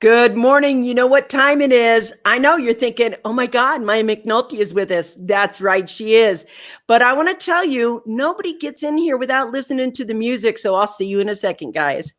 Good morning. You know what time it is. I know you're thinking, oh my God, Maya McNulty is with us. That's right, she is. But I want to tell you, nobody gets in here without listening to the music. So I'll see you in a second, guys.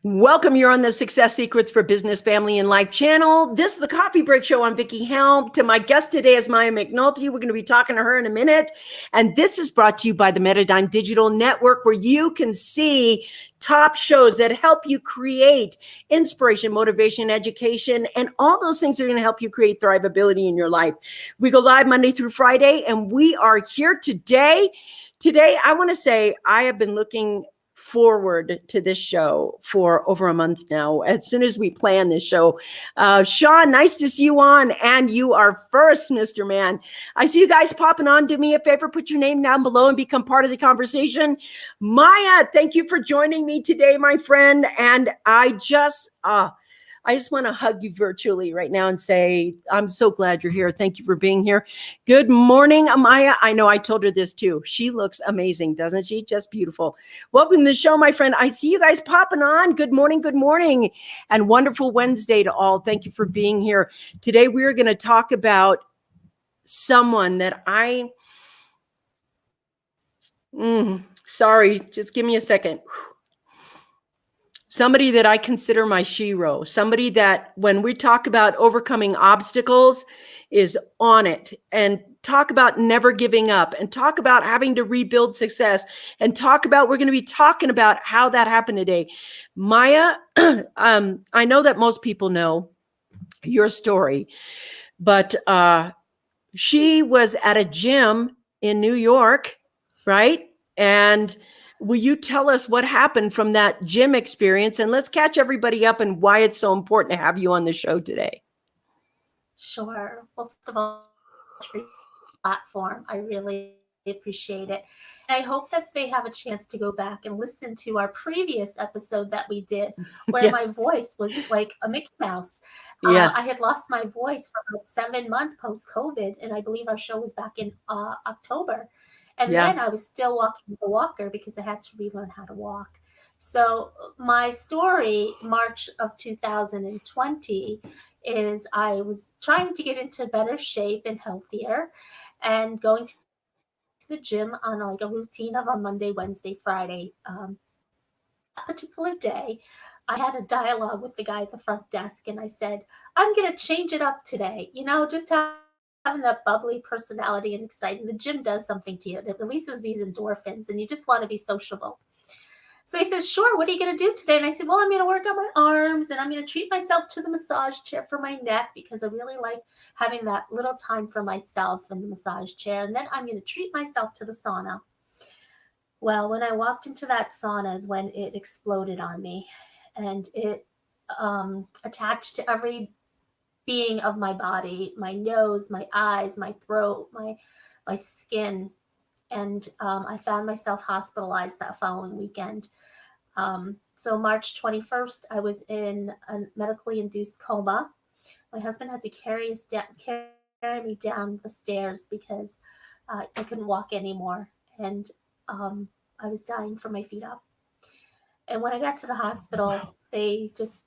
Welcome. You're on the Success Secrets for Business, Family, and Life channel. This is the Coffee Break Show. I'm Vickie Helm. To my guest today is Maya McNulty. We're going to be talking to her in a minute. And this is brought to you by the Metadime Digital Network, where you can see top shows that help you create inspiration, motivation, education, and all those things are going to help you create thrivability in your life. We go live Monday through Friday, and we are here today. Today, I want to say I have been looking forward to this show for over a month now. As soon as we plan this show, Sean, nice to see you on, and you are first, Mr. Man. I see you guys popping on. Do me a favor, put your name down below and become part of the conversation. Maya, thank you for joining me today, my friend. And I just want to hug you virtually right now and say, I'm so glad you're here. Thank you for being here. Good morning, Amaya. I know I told her this too. She looks amazing, doesn't she? Just beautiful. Welcome to the show, my friend. I see you guys popping on. Good morning. Good morning. And wonderful Wednesday to all. Thank you for being here. Today, we're going to talk about someone that sorry, just give me a second. Somebody that I consider my shero, somebody that when we talk about overcoming obstacles is on it, and talk about never giving up, and talk about having to rebuild success, and talk about, we're going to be talking about how that happened today. Maya, I know that most people know your story, but she was at a gym in New York, right? And will you tell us what happened from that gym experience? And let's catch everybody up and why it's so important to have you on the show today. Sure. Well, first of all, for your platform, I really appreciate it. And I hope that they have a chance to go back and listen to our previous episode that we did, where my voice was like a Mickey Mouse. I had lost my voice for about 7 months post-COVID, and I believe our show was back in October. And then I was still walking the walker because I had to relearn how to walk. So my story, March of 2020, is I was trying to get into better shape and healthier, and going to the gym on like a routine of a Monday, Wednesday, Friday. That particular day, I had a dialogue with the guy at the front desk, and I said, I'm going to change it up today. You know, just having that bubbly personality and exciting. The gym does something to you. It releases these endorphins, and you just want to be sociable. So he says, sure, what are you going to do today? And I said, well, I'm going to work on my arms, and I'm going to treat myself to the massage chair for my neck, because I really like having that little time for myself in the massage chair. And then I'm going to treat myself to the sauna. Well, when I walked into that sauna is when it exploded on me, and it attached to every being of my body, my nose, my eyes, my throat, my skin. And I found myself hospitalized that following weekend. So March 21st, I was in a medically induced coma. My husband had to carry me down the stairs because I couldn't walk anymore. And I was dying from my feet up. And when I got to the hospital, they just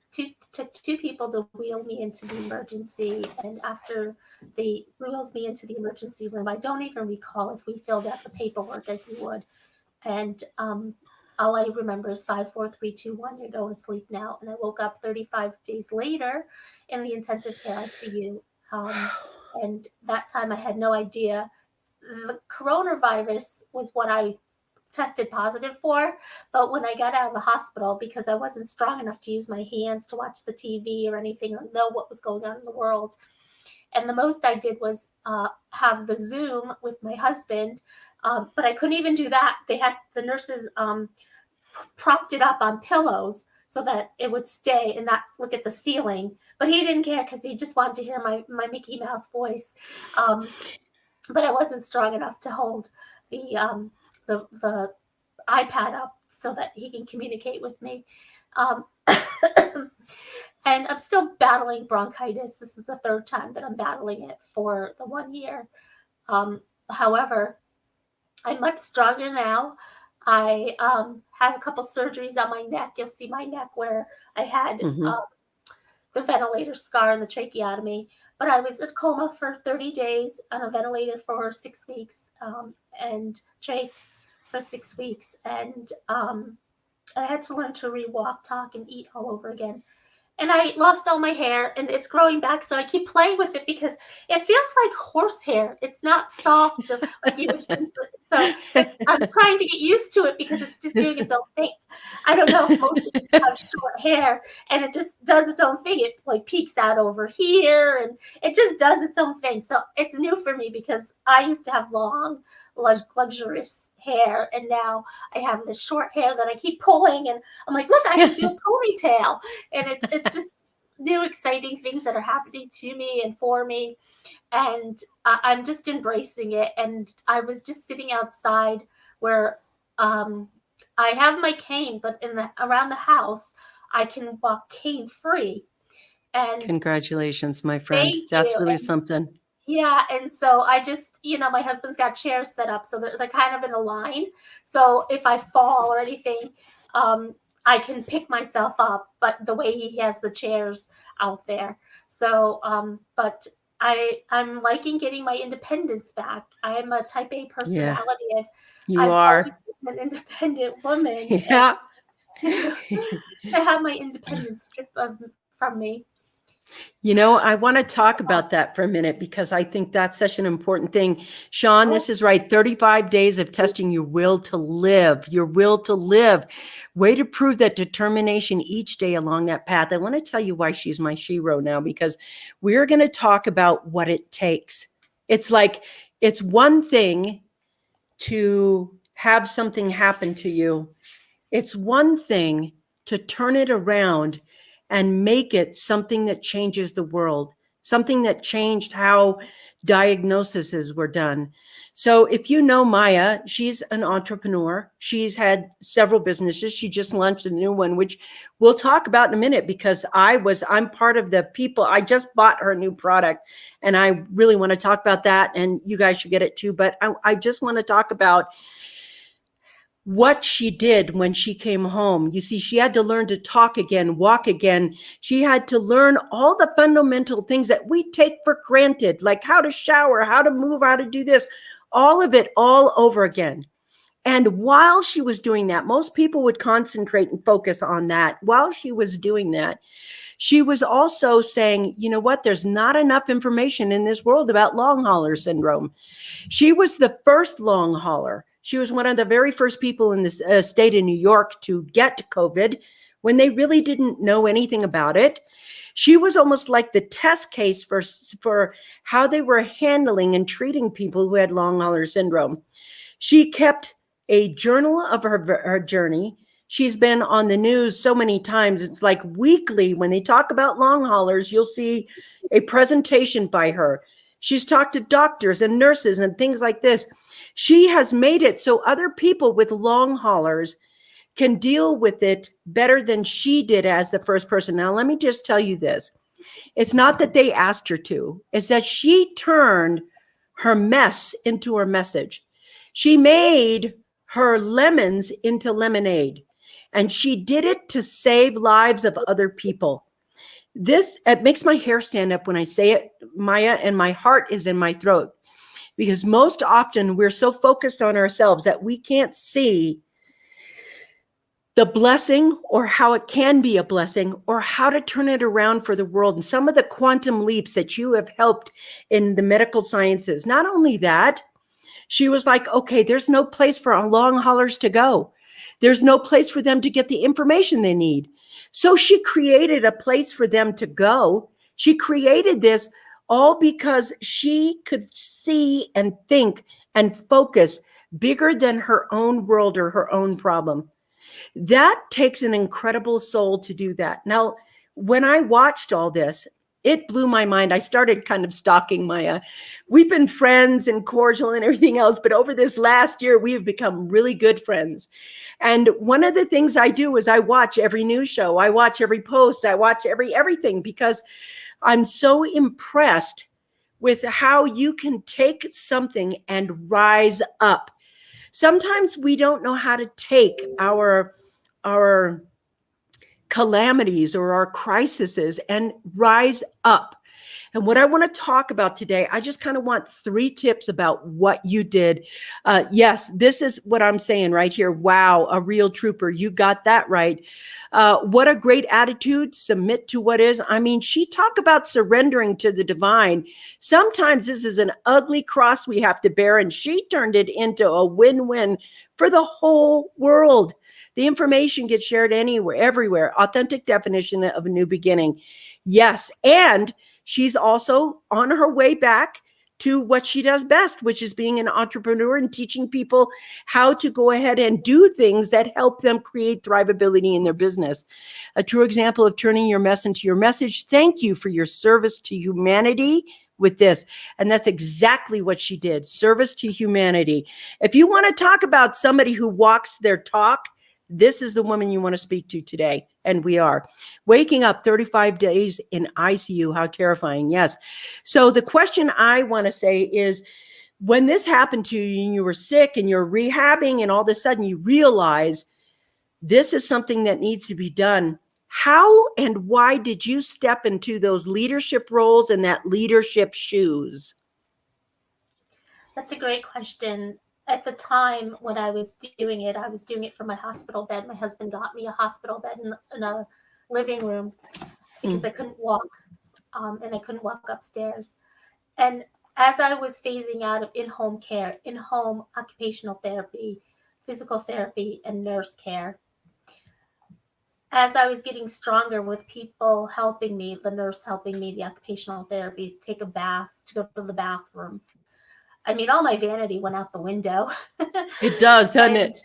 took 2 people to wheel me into the emergency. And after they wheeled me into the emergency room, I don't even recall if we filled out the paperwork as we would. And all I remember is 5, 4, 3, 2, 1, you're going to sleep now. And I woke up 35 days later in the intensive care ICU. And that time I had no idea. The coronavirus was what I tested positive for, but when I got out of the hospital, because I wasn't strong enough to use my hands to watch the TV or anything or know what was going on in the world, and the most I did was have the Zoom with my husband, but I couldn't even do that. They had the nurses propped it up on pillows so that it would stay and not look at the ceiling, but he didn't care because he just wanted to hear my Mickey Mouse voice. But I wasn't strong enough to hold the iPad up so that he can communicate with me. And I'm still battling bronchitis. This is the third time that I'm battling it for the 1 year. However, I'm much stronger now. I had a couple surgeries on my neck. You'll see my neck where I had the ventilator scar and the tracheotomy. But I was in coma for 30 days, on a ventilator for 6 weeks, and trached for 6 weeks. And I had to learn to re-walk, talk, and eat all over again. And I lost all my hair, and it's growing back, so I keep playing with it because it feels like horsehair. It's not soft like you would think. So I'm trying to get used to it because it's just doing its own thing. I don't know if most people have short hair, and it just does its own thing. It like peeks out over here, and it just does its own thing. So it's new for me because I used to have long, luxurious hair, and now I have this short hair that I keep pulling, and I'm like, look, I can do a ponytail. And it's just new exciting things that are happening to me and for me, and I'm just embracing it. And I was just sitting outside where I have my cane, but around the house I can walk cane free. And congratulations, my friend. thank That's you. really And something. yeah, and so I just, my husband's got chairs set up, so they're kind of in a line. So if I fall or anything, I can pick myself up. But the way he has the chairs out there, so but I'm liking getting my independence back. I am a Type A personality. You I've are. always been an independent woman, Yeah. and to have my independence stripped from me. I want to talk about that for a minute because I think that's such an important thing. Sean, this is right. 35 days of testing your will to live, Way to prove that determination each day along that path. I want to tell you why she's my shero now, because we're going to talk about what it takes. It's like, it's one thing to have something happen to you. It's one thing to turn it around and make it something that changes the world, something that changed how diagnoses were done. So if you know Maya, she's an entrepreneur. She's had several businesses. She just launched a new one, which we'll talk about in a minute, because I'm part of the people. I just bought her new product, and I really want to talk about that, and you guys should get it too. But I just want to talk about what she did when she came home. You see, she had to learn to talk again, walk again. She had to learn all the fundamental things that we take for granted, like how to shower, how to move, how to do this, all of it all over again. And while she was doing that, most people would concentrate and focus on that. While she was doing that, she was also saying, you know what, there's not enough information in this world about long hauler syndrome. She was the first long hauler. She was one of the very first people in this state of New York to get COVID when they really didn't know anything about it. She was almost like the test case for how they were handling and treating people who had long hauler syndrome. She kept a journal of her journey. She's been on the news so many times. It's like weekly when they talk about long haulers, you'll see a presentation by her. She's talked to doctors and nurses and things like this. She has made it so other people with long haulers can deal with it better than she did as the first person. Now, let me just tell you this. It's not that they asked her to. It's that she turned her mess into her message. She made her lemons into lemonade, and she did it to save lives of other people. It makes my hair stand up when I say it, Maya, and my heart is in my throat, because most often we're so focused on ourselves that we can't see the blessing, or how it can be a blessing, or how to turn it around for the world. And some of the quantum leaps that you have helped in the medical sciences. Not only that, she was like, okay, there's no place for long haulers to go. There's no place for them to get the information they need. So she created a place for them to go. She created this all because she could see and think and focus bigger than her own world or her own problem. That takes an incredible soul to do that. Now, when I watched all this, it blew my mind. I started kind of stalking Maya. We've been friends and cordial and everything else, but over this last year, we have become really good friends. And one of the things I do is I watch every news show. I watch every post. I watch everything, because I'm so impressed with how you can take something and rise up. Sometimes we don't know how to take our calamities or our crises and rise up. And what I want to talk about today, I just kind of want 3 tips about what you did. Yes, this is what I'm saying right here. Wow, a real trooper. You got that right. What a great attitude. Submit to what is. I mean, she talked about surrendering to the divine. Sometimes this is an ugly cross we have to bear, and she turned it into a win-win for the whole world. The information gets shared anywhere, everywhere. Authentic definition of a new beginning. Yes, and she's also on her way back to what she does best, which is being an entrepreneur and teaching people how to go ahead and do things that help them create thrivability in their business. A true example of turning your mess into your message. Thank you for your service to humanity with this. And that's exactly what she did. Service to humanity. If you want to talk about somebody who walks their talk, this is the woman you want to speak to today. And we are. Waking up 35 days in ICU. How terrifying. Yes. So the question I want to say is, when this happened to you and you were sick and you're rehabbing and all of a sudden you realize this is something that needs to be done, how and why did you step into those leadership roles and that leadership shoes? That's a great question. At the time when I was doing it from my hospital bed. My husband got me a hospital bed in a living room because I couldn't walk, and I couldn't walk upstairs. And as I was phasing out of in-home care, in-home occupational therapy, physical therapy, and nurse care, as I was getting stronger with people helping me, the nurse helping me, the occupational therapy, take a bath, to go to the bathroom, I mean, all my vanity went out the window. It does, doesn't it?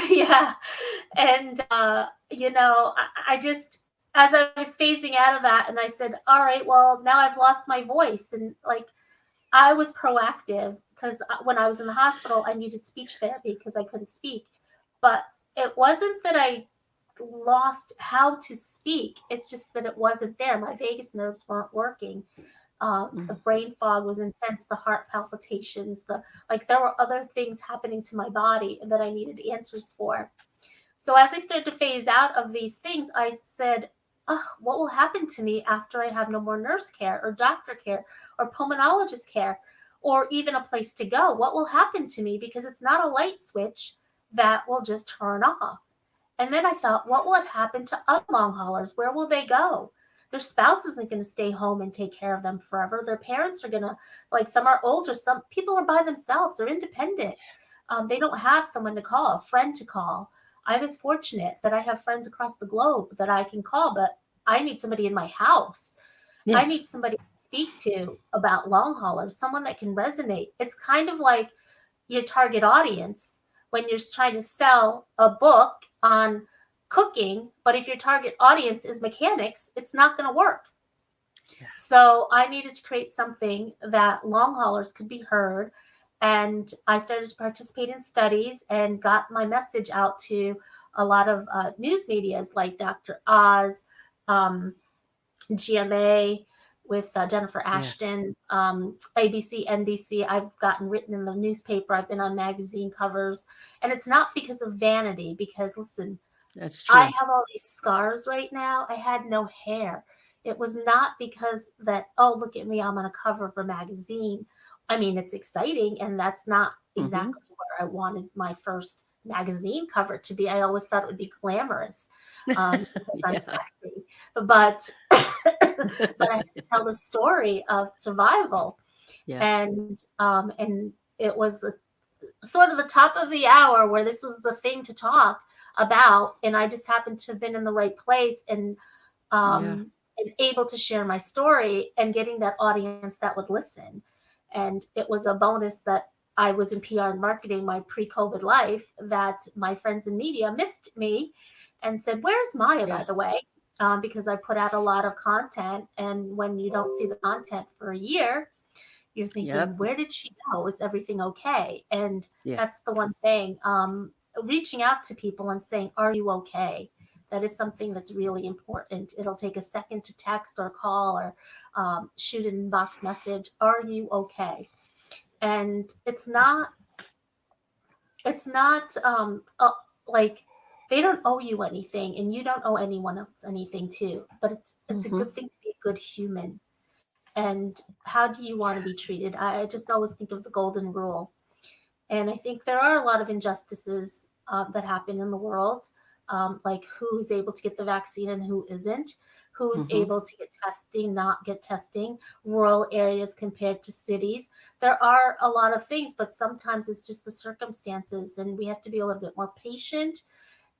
Yeah. And, I just, as I was phasing out of that, and I said, all right, well, now I've lost my voice. And like, I was proactive because when I was in the hospital, I needed speech therapy because I couldn't speak. But it wasn't that I lost how to speak. It's just that it wasn't there. My vagus nerves weren't working. The brain fog was intense, the heart palpitations, there were other things happening to my body that I needed answers for. So as I started to phase out of these things, I said, what will happen to me after I have no more nurse care or doctor care or pulmonologist care or even a place to go? What will happen to me? Because it's not a light switch that will just turn off. And then I thought, what will happen to other long haulers? Where will they go? Their spouse isn't going to stay home and take care of them forever. Their parents are going to, some are older, some people are by themselves. They're independent. They don't have someone to call, a friend to call. I was fortunate that I have friends across the globe that I can call, but I need somebody in my house. Yeah. I need somebody to speak to about long haulers, someone that can resonate. It's kind of like your target audience when you're trying to sell a book on cooking, but if your target audience is mechanics, it's not going to work. Yeah. So I needed to create something that long haulers could be heard. And I started to participate in studies and got my message out to a lot of news medias like Dr. Oz, GMA with Jennifer Ashton, ABC, NBC. I've gotten written in the newspaper. I've been on magazine covers. And it's not because of vanity, because listen, that's true. I have all these scars right now. I had no hair. It was not because that, oh, look at me, I'm on a cover of a magazine. I mean, it's exciting, and that's not exactly where I wanted my first magazine cover to be. I always thought it would be glamorous because I'm sexy. But I have to tell the story of survival. Yeah. And it was sort of the top of the hour where this was the thing to talk about, and I just happened to have been in the right place and able to share my story and getting that audience that would listen. And it was a bonus that I was in PR and marketing my pre-COVID life, that my friends in media missed me and said, where's Maya, by the way? because I put out a lot of content. And when you don't see the content for a year, you're thinking, Yep. where did she go? Is everything okay? And Yeah. that's the one thing. Reaching out to people and saying, are you okay? That is something that's really important. It'll take a second to text or call or shoot an inbox message. Are you okay? And it's not like they don't owe you anything and you don't owe anyone else anything too. But it's a Mm-hmm. good thing to be a good human. And how do you want to be treated? I just always think of the golden rule. And I think there are a lot of injustices that happen in the world, like who's able to get the vaccine and who isn't, who's Mm-hmm. able to get testing, not get testing, rural areas compared to cities. There are a lot of things, but sometimes it's just the circumstances, and we have to be a little bit more patient.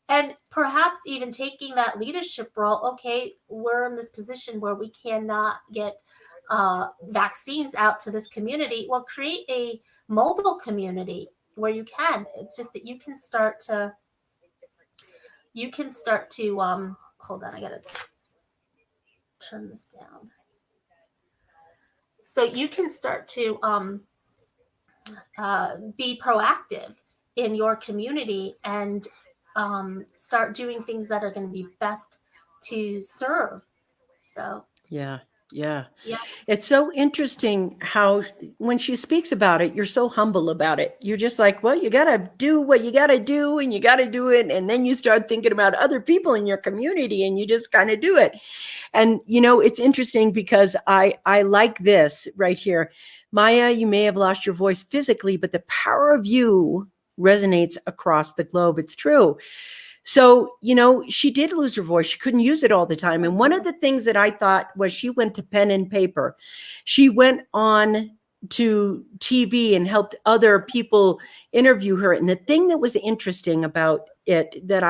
And perhaps even taking that leadership role. Okay, we're in this position where we cannot get vaccines out to this community. Well, create a mobile community where you can. It's just that you can start to hold on, I gotta turn this down. So you can start to be proactive in your community and start doing things that are going to be best to serve. So Yeah. Yeah. yeah, It's so interesting how when she speaks about it, you're so humble about it. You're just like, well, you got to do what you got to do and you got to do it. And then you start thinking about other people in your community and you just kind of do it. And, it's interesting because I like this right here. Maya, you may have lost your voice physically, but the power of you resonates across the globe. It's true. So, she did lose her voice. She couldn't use it all the time. And one of the things that I thought was she went to pen and paper. She went on to TV and helped other people interview her. And the thing that was interesting about it that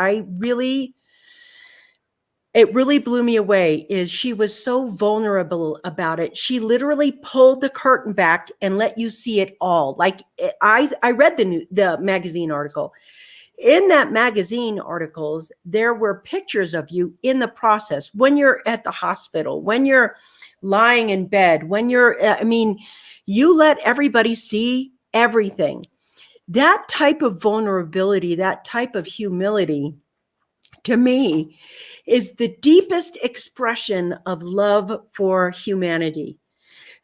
it really blew me away is she was so vulnerable about it. She literally pulled the curtain back and let you see it all. Like I read the magazine article. In that magazine articles, there were pictures of you in the process when you're at the hospital, when you're lying in bed, when you let everybody see everything. That type of vulnerability, that type of humility, to me, is the deepest expression of love for humanity.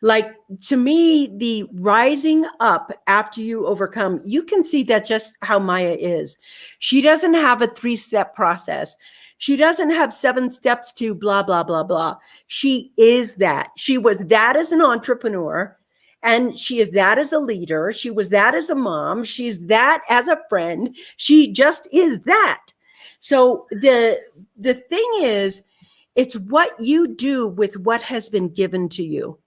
Like, to me, the rising up after you overcome, you can see that's just how Maya is. She doesn't have a 3-step process. She doesn't have 7 steps to blah, blah, blah, blah. She is that. She was that as an entrepreneur, and she is that as a leader. She was that as a mom. She's that as a friend. She just is that. So the thing is, it's what you do with what has been given to you.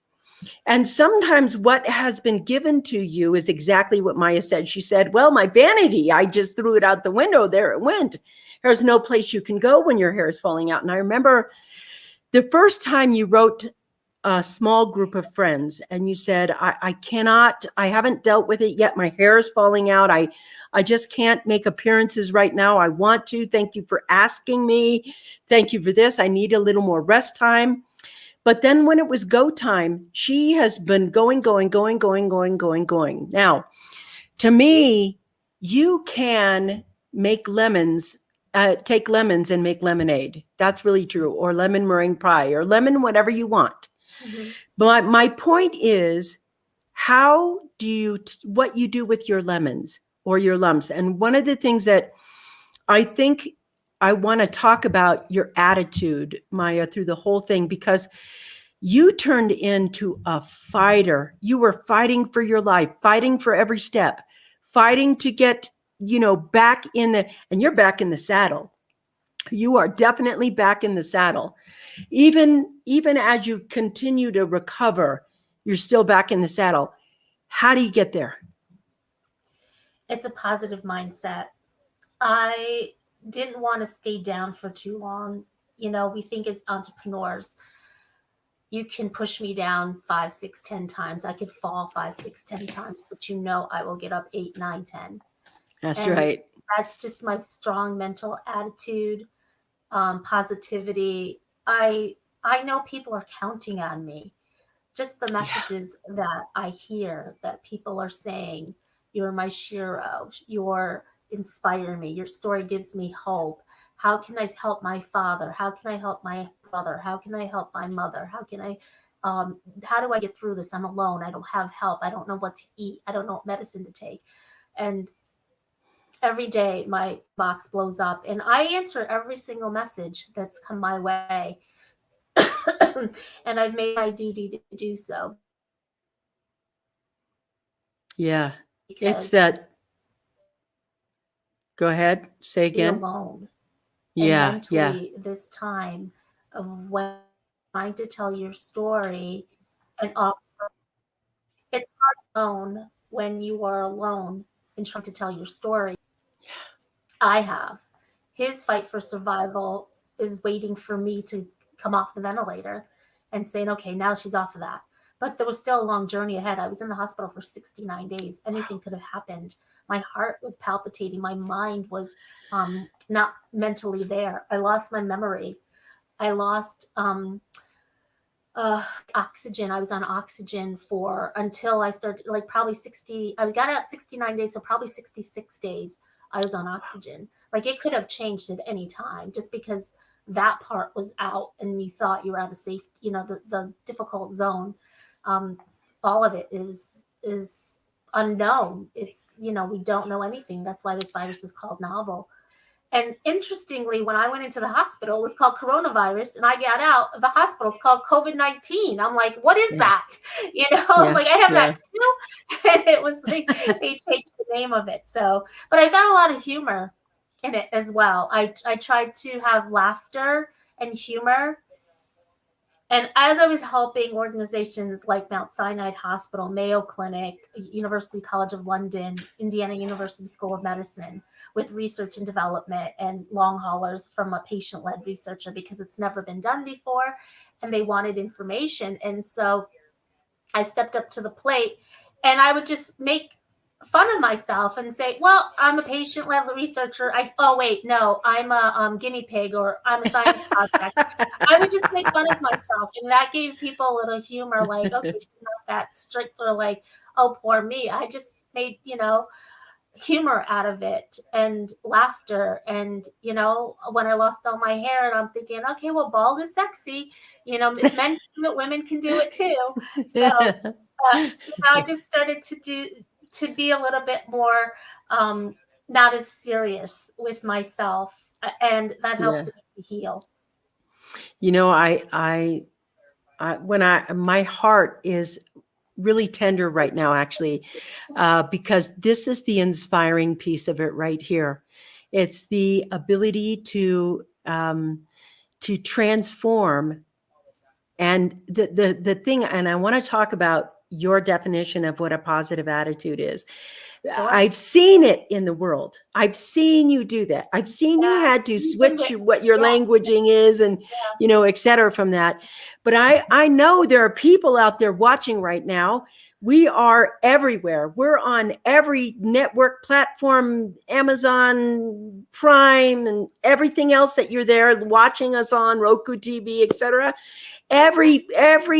And sometimes what has been given to you is exactly what Maya said. She said, well, my vanity, I just threw it out the window. There it went. There's no place you can go when your hair is falling out. And I remember the first time you wrote a small group of friends and you said, I haven't dealt with it yet. My hair is falling out. I just can't make appearances right now. I want to. Thank you for asking me. Thank you for this. I need a little more rest time. But then when it was go time, she has been going. Now, to me, you can make take lemons and make lemonade. That's really true. Or lemon meringue pie or lemon, whatever you want. mm-hmm. But my point is, what you do with your lemons or your lumps. And one of the things that I think I want to talk about your attitude, Maya, through the whole thing, because you turned into a fighter. You were fighting for your life, fighting for every step, fighting to get, back and you're back in the saddle. You are definitely back in the saddle. Even as you continue to recover, you're still back in the saddle. How do you get there? It's a positive mindset. I didn't want to stay down for too long. We think as entrepreneurs, you can push me down 5, 6, 10 times. I could fall 5, 6, 10 times, but I will get up 8, 9, 10. That's And right. that's just my strong mental attitude, positivity. I know people are counting on me. Just the messages that I hear that people are saying, "You're my Shiro. You're inspire me. Your story gives me hope. How can I help my father? How can I help my brother? How can I help my mother? How do I get through this? I'm alone. I don't have help. I don't know what to eat. I don't know what medicine to take." And every day my box blows up and I answer every single message that's come my way. And I've made my duty to do so. Yeah. It's Because that. Go ahead. Say be again. alone. And Yeah. mentally, this time of when trying to tell your story and it's hard alone when you are alone and trying to tell your story. I have. His fight for survival is waiting for me to come off the ventilator and saying, okay, now she's off of that. But there was still a long journey ahead. I was in the hospital for 69 days. Anything could have happened. My heart was palpitating. My mind was not mentally there. I lost my memory. I lost oxygen. I was on oxygen for until I started, like probably 60. I got out 69 days, so probably 66 days I was on oxygen. Like it could have changed at any time just because that part was out and you thought you were out of safe, the difficult zone. All of it is unknown. It's, we don't know anything. That's why this virus is called novel. And interestingly, when I went into the hospital, it was called coronavirus, and I got out of the hospital. It's called COVID-19. I'm like, what is that? Like I have that too. And it was like they changed the name of it. So, but I found a lot of humor in it as well. I tried to have laughter and humor. And as I was helping organizations like Mount Sinai Hospital, Mayo Clinic, University College of London, Indiana University School of Medicine with research and development and long haulers from a patient-led researcher because it's never been done before and they wanted information. And so I stepped up to the plate and I would just make fun of myself and say, well, I'm a patient-led researcher. I'm a guinea pig or I'm a science project. I would just make fun of myself. And that gave people a little humor, like, okay, she's not that strict or like, oh, poor me. I just made, humor out of it and laughter. And, when I lost all my hair and I'm thinking, okay, well, bald is sexy. Men can do it, women can do it too. So, I just started to be a little bit more not as serious with myself, and that helped me to heal. My heart is really tender right now, actually, because this is the inspiring piece of it right here. It's the ability to transform. And the thing, and I want to talk about your definition of what a positive attitude is. Sure. I've seen it in the world. I've seen you do that. I've seen you had to switch what your languaging is and, et cetera from that. But I know there are people out there watching right now. We are everywhere. We're on every network platform, Amazon Prime and everything else that you're there watching us on, Roku TV, et cetera. Every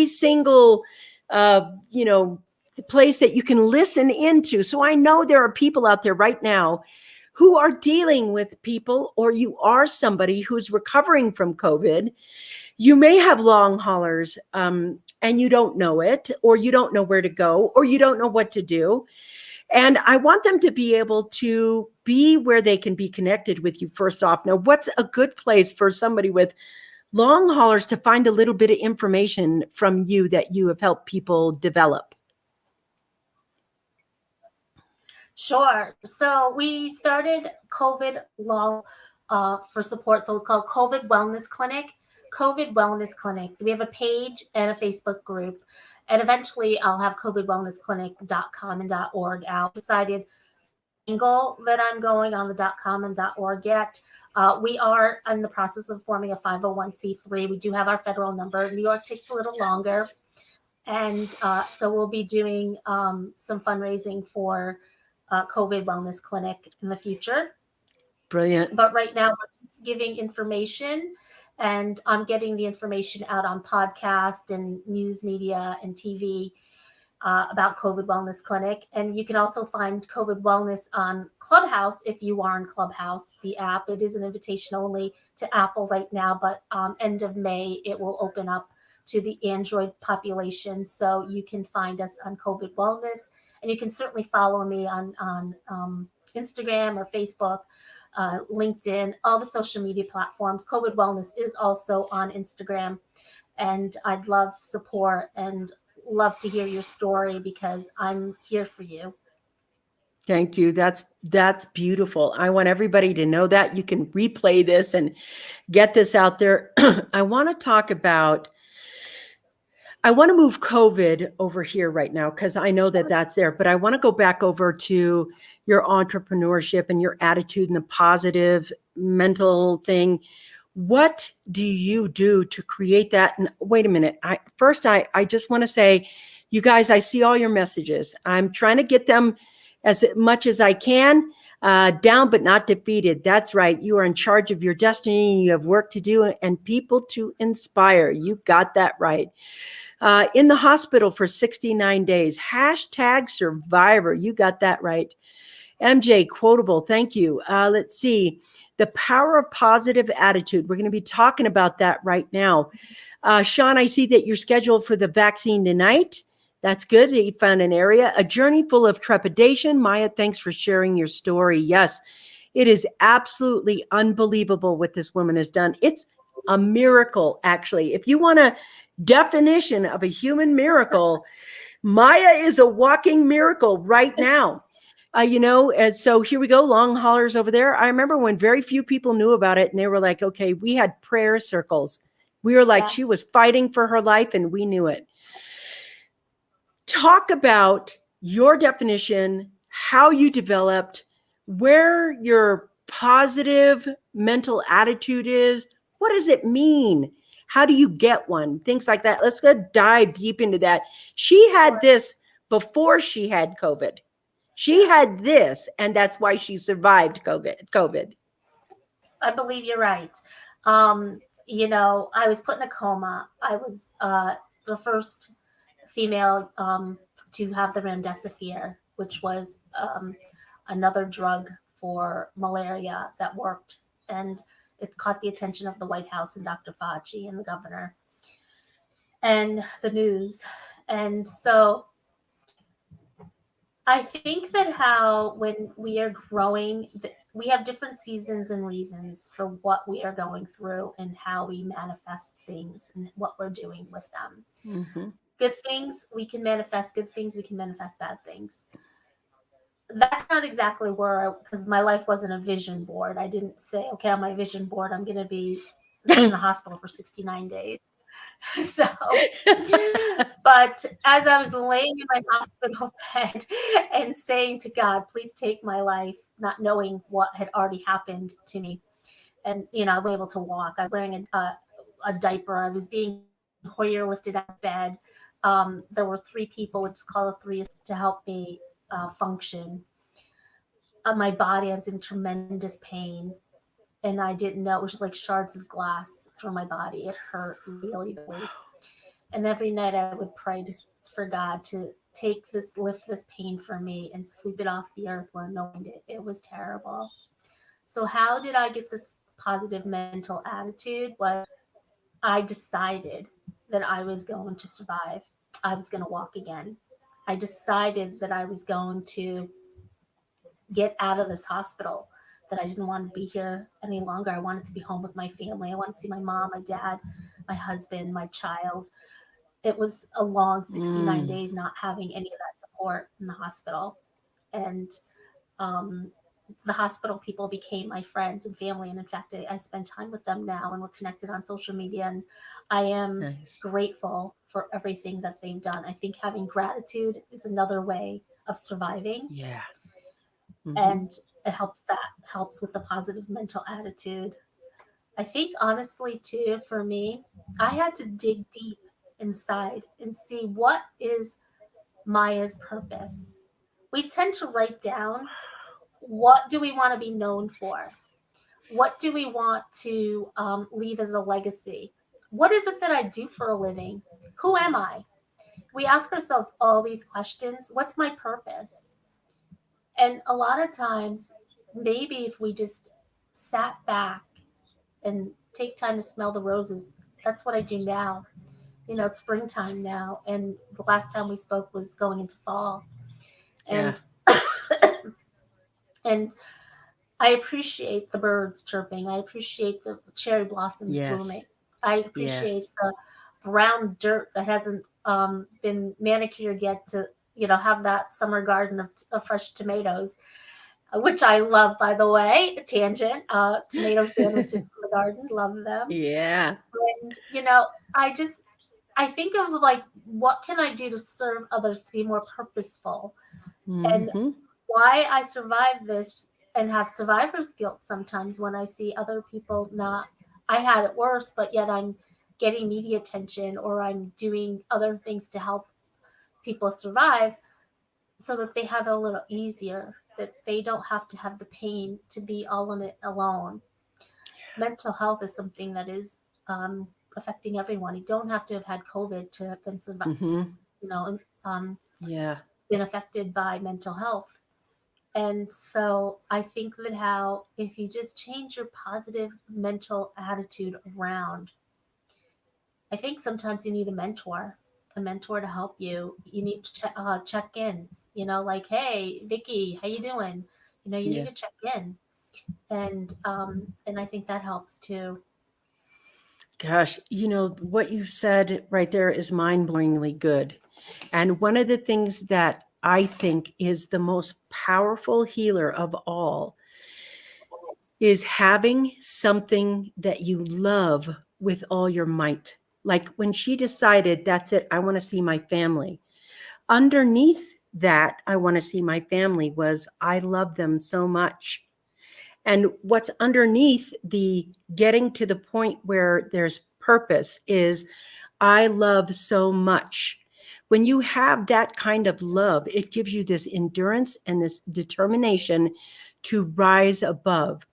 single, the place that you can listen into. So I know there are people out there right now who are dealing with people, or you are somebody who's recovering from COVID. You may have long haulers and you don't know it, or you don't know where to go, or you don't know what to do. And I want them to be able to be where they can be connected with you first off. Now, what's a good place for somebody with long haulers to find a little bit of information from you that you have helped people develop? Sure. So we started COVID long for support. So it's called COVID Wellness Clinic. COVID Wellness Clinic. We have a page and a Facebook group. And eventually I'll have covidwellnessclinic.com and .org out. Decided angle that I'm going on the .com and .org yet. We are in the process of forming a 501c3. We do have our federal number. New York takes a little longer. And so we'll be doing some fundraising for COVID Wellness Clinic in the future. Brilliant. But right now, we're just giving information And I'm getting the information out on podcast and news media and TV about COVID Wellness Clinic. And you can also find COVID Wellness on Clubhouse if you are on Clubhouse, the app. It is an invitation only to Apple right now, but end of May, it will open up to the Android population. So you can find us on COVID Wellness. And you can certainly follow me on Instagram or Facebook, LinkedIn, all the social media platforms. COVID Wellness is also on Instagram. And I'd love support and love to hear your story because I'm here for you. Thank you. That's beautiful. I want everybody to know that. You can replay this and get this out there. I want to talk about, I want to move COVID over here right now because I know that that's there, but I want to go back over to your entrepreneurship and your attitude and the positive mental thing. What do you do to create that? And wait a minute. I just want to say, you guys, I see all your messages. I'm trying to get them as much as I can, down but not defeated. That's right. You are in charge of your destiny. You have work to do and people to inspire. You got that right. In the hospital for 69 days. Hashtag survivor. You got that right. MJ, quotable. Thank you. Let's see. The power of positive attitude. We're going to be talking about that right now. Sean, I see that you're scheduled for the vaccine tonight. That's good that you found an area. A journey full of trepidation. Maya, thanks for sharing your story. Yes, it is absolutely unbelievable what this woman has done. It's a miracle, actually. If you want a definition of a human miracle, Maya is a walking miracle right now. And so here we go, long haulers over there. I remember when very few people knew about it and they were like, okay, we had prayer circles. We were like, Yes. She was fighting for her life and we knew it. Talk about your definition, how you developed, where your positive mental attitude is. What does it mean? How do you get one? Things like that. Let's go dive deep into that. She had this before she had COVID. She had this, and that's why she survived COVID. I believe you're right. I was put in a coma. I was the first female to have the remdesivir, which was another drug for malaria that worked. And it caught the attention of the White House and Dr. Fauci and the governor and the news. And so I think that how when we are growing, we have different seasons and reasons for what we are going through and how we manifest things and what we're doing with them. Mm-hmm. Good things, we can manifest good things, we can manifest bad things. That's not exactly where, because my life wasn't a vision board. I didn't say, okay, on my vision board, I'm going to be in the hospital for 69 days. So, but as I was laying in my hospital bed and saying to God, please take my life, not knowing what had already happened to me. And, I was able to walk. I was wearing a diaper. I was being Hoyer lifted out of bed. There were 3 people, which is called a 3, to help me function. My body, I was in tremendous pain. And I didn't know, it was like shards of glass through my body. It hurt really, really. And every night I would pray for God to lift this pain from me and sweep it off the earth where no one did. It was terrible. So how did I get this positive mental attitude? Was I decided that I was going to survive. I was going to walk again. I decided that I was going to get out of this hospital, that I didn't want to be here any longer. I wanted to be home with my family. I wanted to see my mom, my dad, my husband, my child. It was a long 69 days not having any of that support in the hospital. And the hospital people became my friends and family. And in fact, I spend time with them now and we're connected on social media. And I am grateful for everything that they've done. I think having gratitude is another way of surviving. Yeah. Mm-hmm. And it helps with a positive mental attitude. I think honestly too, for me, I had to dig deep inside and see what is Maya's purpose. We tend to write down, what do we want to be known for? What do we want to leave as a legacy? What is it that I do for a living? Who am I? We ask ourselves all these questions. What's my purpose? And a lot of times, maybe if we just sat back and take time to smell the roses, that's what I do now. You know, it's springtime now, and the last time we spoke was going into fall. Yeah. And and I appreciate the birds chirping. I appreciate the cherry blossoms blooming. Yes. I appreciate Yes. the brown dirt that hasn't been manicured yet to, you know, have that summer garden of fresh tomatoes, which I love, by the way. Tangent. Tomato sandwiches from the garden, love them. Yeah. And you know, I think of like, what can I do to serve others, to be more purposeful, and Hmm. why I survived this and have survivor's guilt sometimes when I see other people not. I had it worse, but yet I'm getting media attention, or I'm doing other things to help people survive so that they have it a little easier, that they don't have to have the pain to be all in it alone. Mental health is something that is affecting everyone. You don't have to have had COVID to have been, Hmm. you know, Yeah. been affected by mental health. And so I think that how, if you just change your positive mental attitude around, I think sometimes you need a mentor to help you. You need check-ins, you know, like, hey, Vickie, how you doing? You know, you need Yeah. to check in, and I think that helps too. Gosh, what you said right there is mind-blowingly good. And one of the things that I think is the most powerful healer of all is having something that you love with all your might. Like when she decided, that's it, I want to see my family. Underneath that, I want to see my family was, I love them so much. And what's underneath the getting to the point where there's purpose is, I love so much. When you have that kind of love, it gives you this endurance and this determination to rise above.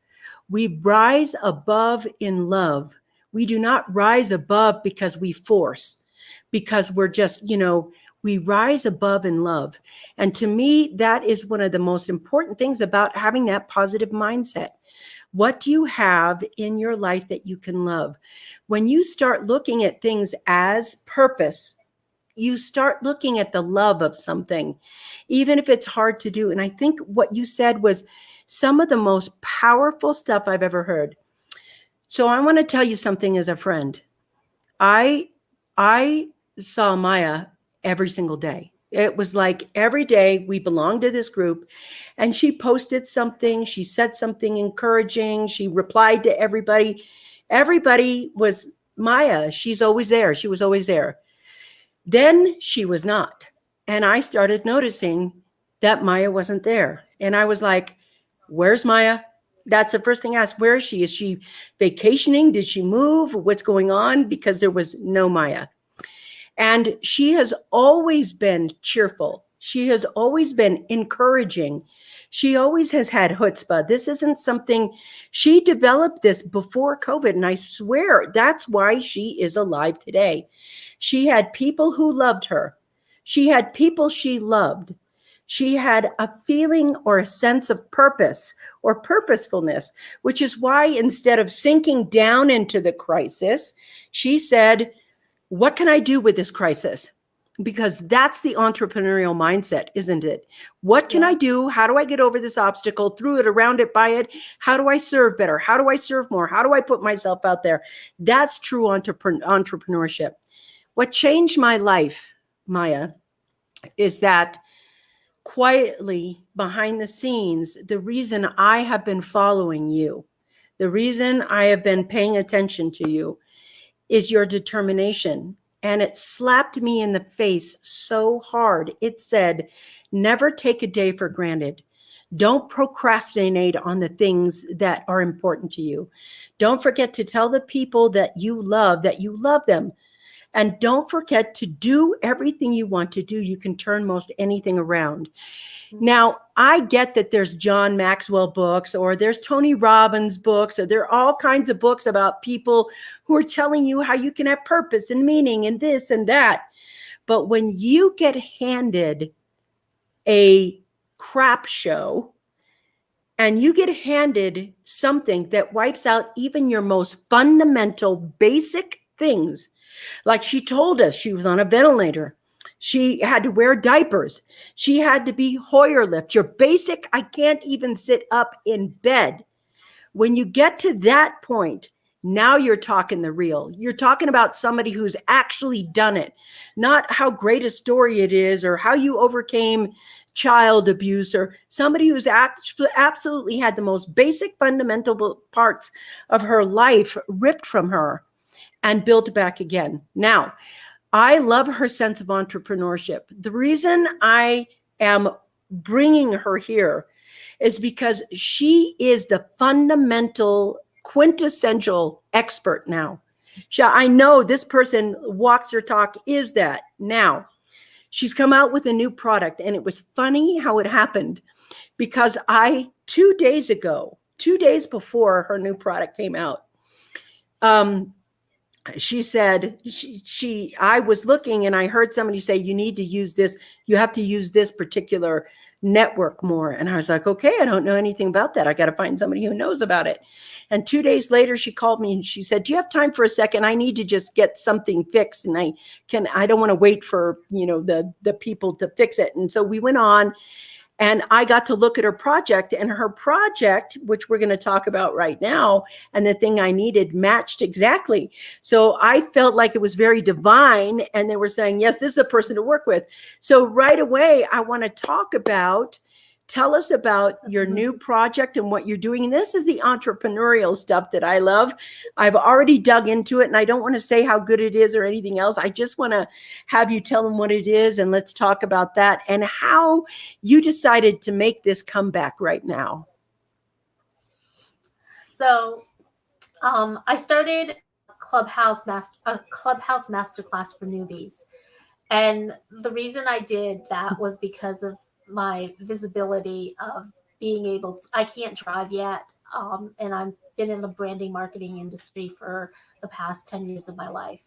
We rise above in love. We do not rise above because we force, because we're just, we rise above in love. And to me, that is one of the most important things about having that positive mindset. What do you have in your life that you can love? When you start looking at things as purpose, you start looking at the love of something, even if it's hard to do. And I think what you said was some of the most powerful stuff I've ever heard. So I want to tell you something as a friend. I I saw Maya every single day. It was like every day we belonged to this group, and she posted something, she said something encouraging, she replied to everybody. Everybody was Maya. She's always there. She was always there. Then she was not. And I started noticing that Maya wasn't there. And I was like, where's Maya? That's the first thing I asked. Where is she? Is she vacationing? Did she move? What's going on? Because there was no Maya. And she has always been cheerful. She has always been encouraging. She always has had chutzpah. This isn't something, she developed this before COVID. And I swear that's why she is alive today. She had people who loved her. She had people she loved. She had a feeling or a sense of purpose or purposefulness, which is why instead of sinking down into the crisis, she said, what can I do with this crisis? Because that's the entrepreneurial mindset, isn't it? What can Yeah. I do? How do I get over this obstacle, through it, around it, by it? How do I serve better? How do I serve more? How do I put myself out there? That's true entrepreneurship. What changed my life, Maya, is that quietly behind the scenes, the reason I have been following you, the reason I have been paying attention to you is your determination. And it slapped me in the face so hard. It said, never take a day for granted. Don't procrastinate on the things that are important to you. Don't forget to tell the people that you love them. And don't forget to do everything you want to do. You can turn most anything around. Now, I get that there's John Maxwell books, or there's Tony Robbins books, or there are all kinds of books about people who are telling you how you can have purpose and meaning and this and that. But when you get handed a crap show and you get handed something that wipes out even your most fundamental, basic things, like she told us she was on a ventilator. She had to wear diapers. She had to be Hoyer lift. Your basic, I can't even sit up in bed. When you get to that point, now you're talking the real. You're talking about somebody who's actually done it, not how great a story it is or how you overcame child abuse, or somebody who's absolutely had the most basic fundamental parts of her life ripped from her and built back again. Now, I love her sense of entrepreneurship. The reason I am bringing her here is because she is the fundamental, quintessential expert now. I know this person walks her talk, is that. Now, she's come out with a new product, and it was funny how it happened, because 2 days ago, 2 days before her new product came out, she said, I was looking and I heard somebody say, you need to use this. You have to use this particular network more. And I was like, okay, I don't know anything about that. I got to find somebody who knows about it. And 2 days later, she called me and she said, do you have time for a second? I need to just get something fixed. And I don't want to wait for, the people to fix it. And so we went on, and I got to look at her project, and her project, which we're going to talk about right now, and the thing I needed matched exactly. So I felt like it was very divine, and they were saying, yes, this is a person to work with. So right away, I want to tell us about your new project and what you're doing. And this is the entrepreneurial stuff that I love. I've already dug into it, and I don't want to say how good it is or anything else. I just want to have you tell them what it is, and let's talk about that and how you decided to make this comeback right now. So I started a Clubhouse masterclass for newbies. And the reason I did that was because of my visibility of being able to, I can't drive yet. And I've been in the branding marketing industry for the past 10 years of my life.